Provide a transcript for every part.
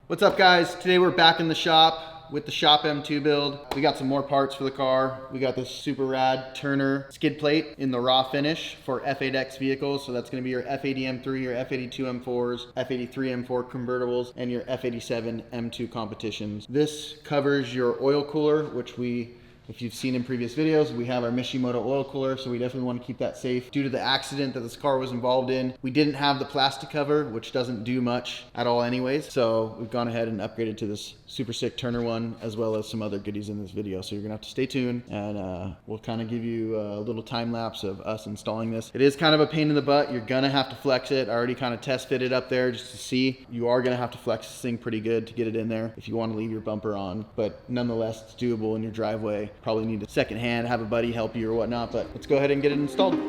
What's up guys? Today we're back in the shop with the Shop M2 build. We got some more parts for the car. We got this super rad Turner skid plate in the raw finish for F8X vehicles. So that's gonna be your F80 M3, your F82 M4s, F83 M4 convertibles, and your F87 M2 competitions. This covers your oil cooler, which if you've seen in previous videos, we have our Mishimoto oil cooler, so we definitely want to keep that safe. Due to the accident that this car was involved in, we didn't have the plastic cover, which doesn't do much at all anyways. So we've gone ahead and upgraded to this super sick Turner one, as well as some other goodies in this video. So you're gonna have to stay tuned, and we'll kind of give you a little time lapse of us installing this. It is kind of a pain in the butt. You're gonna have to flex it. I already kind of test fitted up there just to see. You are gonna have to flex this thing pretty good to get it in there if you want to leave your bumper on, but nonetheless, it's doable in your driveway. Probably need a second hand, have a buddy help you or whatnot, but let's go ahead and get it installed.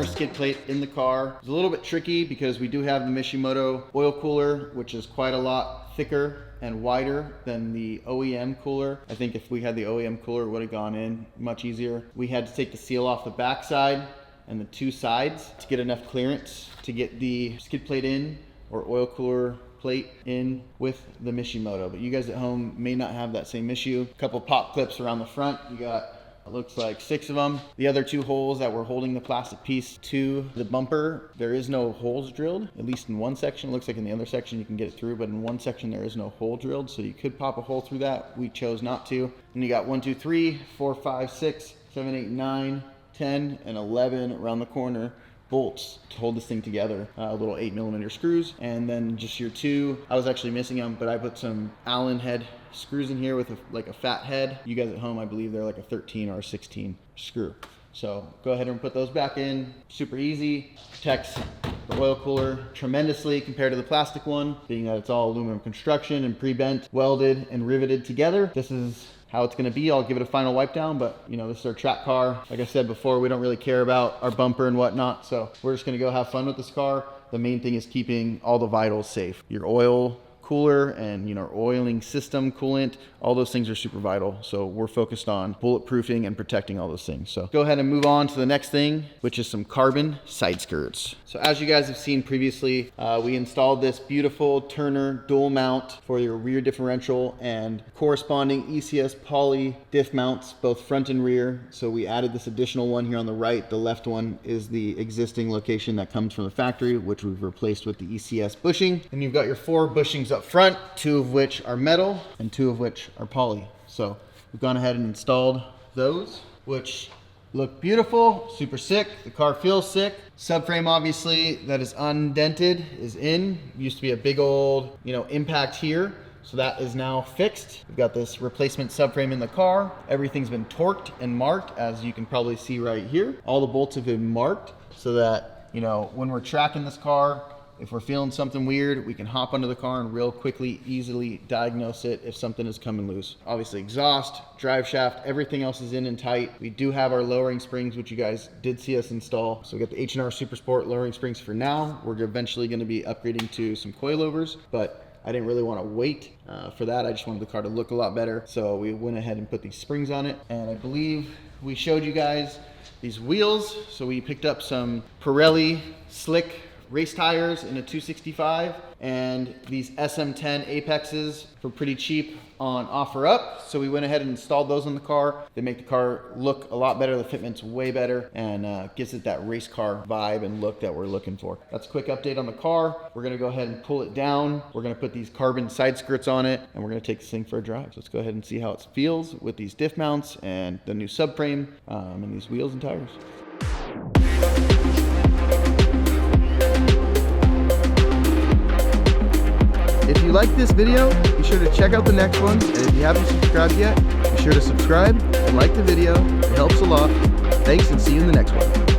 Skid plate in the car. It's a little bit tricky because we do have the Mishimoto oil cooler, which is quite a lot thicker and wider than the OEM cooler. I think if we had the OEM cooler, it would have gone in much easier. We had to take the seal off the back side and the two sides to get enough clearance to get the skid plate in, or oil cooler plate in with the Mishimoto. But you guys at home may not have that same issue. A couple pop clips around the front. You got, it looks like 6 of them. The other 2 holes that were holding the plastic piece to the bumper, there is no holes drilled, at least in one section. It looks like in the other section you can get it through, but in one section there is no hole drilled, so you could pop a hole through that. We chose not to. And you got 1, 2, 3, 4, 5, 6, 7, 8, 9, 10, and 11 around the corner bolts to hold this thing together, little 8mm screws, and then just your 2, I was actually missing them, but I put some Allen head screws in here with like a fat head. You guys at home, I believe they're like a 13 or a 16 screw. So go ahead and put those back in. Super easy. Protects the oil cooler tremendously compared to the plastic one, being that it's all aluminum construction and pre-bent, welded, and riveted together. This is how it's gonna be. I'll give it a final wipe down, but you know, this is our track car. Like I said before, we don't really care about our bumper and whatnot, so we're just gonna go have fun with this car. The main thing is keeping all the vitals safe. Your oil cooler and, you know, oiling system, coolant, all those things are super vital. So we're focused on bulletproofing and protecting all those things. So go ahead and move on to the next thing, which is some carbon side skirts. So as you guys have seen previously, we installed this beautiful Turner dual mount for your rear differential and corresponding ECS poly diff mounts, both front and rear. So we added this additional one here on the right. The left one is the existing location that comes from the factory, which we've replaced with the ECS bushing. And you've got your 4 bushings up front, 2 of which are metal and 2 of which are poly. So we've gone ahead and installed those, which look beautiful, super sick. The car feels sick. Subframe, obviously, that is undented is in. Used to be a big old, you know, impact here. So that is now fixed. We've got this replacement subframe in the car. Everything's been torqued and marked, as you can probably see right here. All the bolts have been marked so that, you know, when we're tracking this car, if we're feeling something weird, we can hop under the car and real quickly, easily diagnose it if something is coming loose. Obviously exhaust, drive shaft, everything else is in and tight. We do have our lowering springs, which you guys did see us install. So we got the H&R Super Sport lowering springs for now. We're eventually gonna be upgrading to some coilovers, but I didn't really want to wait for that. I just wanted the car to look a lot better. So we went ahead and put these springs on it. And I believe we showed you guys these wheels. So we picked up some Pirelli slick race tires in a 265 and these SM10 Apexes for pretty cheap on OfferUp. So we went ahead and installed those on the car. They make the car look a lot better. The fitment's way better and gives it that race car vibe and look that we're looking for. That's a quick update on the car. We're gonna go ahead and pull it down. We're gonna put these carbon side skirts on it and we're gonna take this thing for a drive. So let's go ahead and see how it feels with these diff mounts and the new subframe and these wheels and tires. you liked this video, be sure to check out the next one, and if you haven't subscribed yet, be sure to subscribe and like the video. It helps a lot. Thanks, and see you in the next one.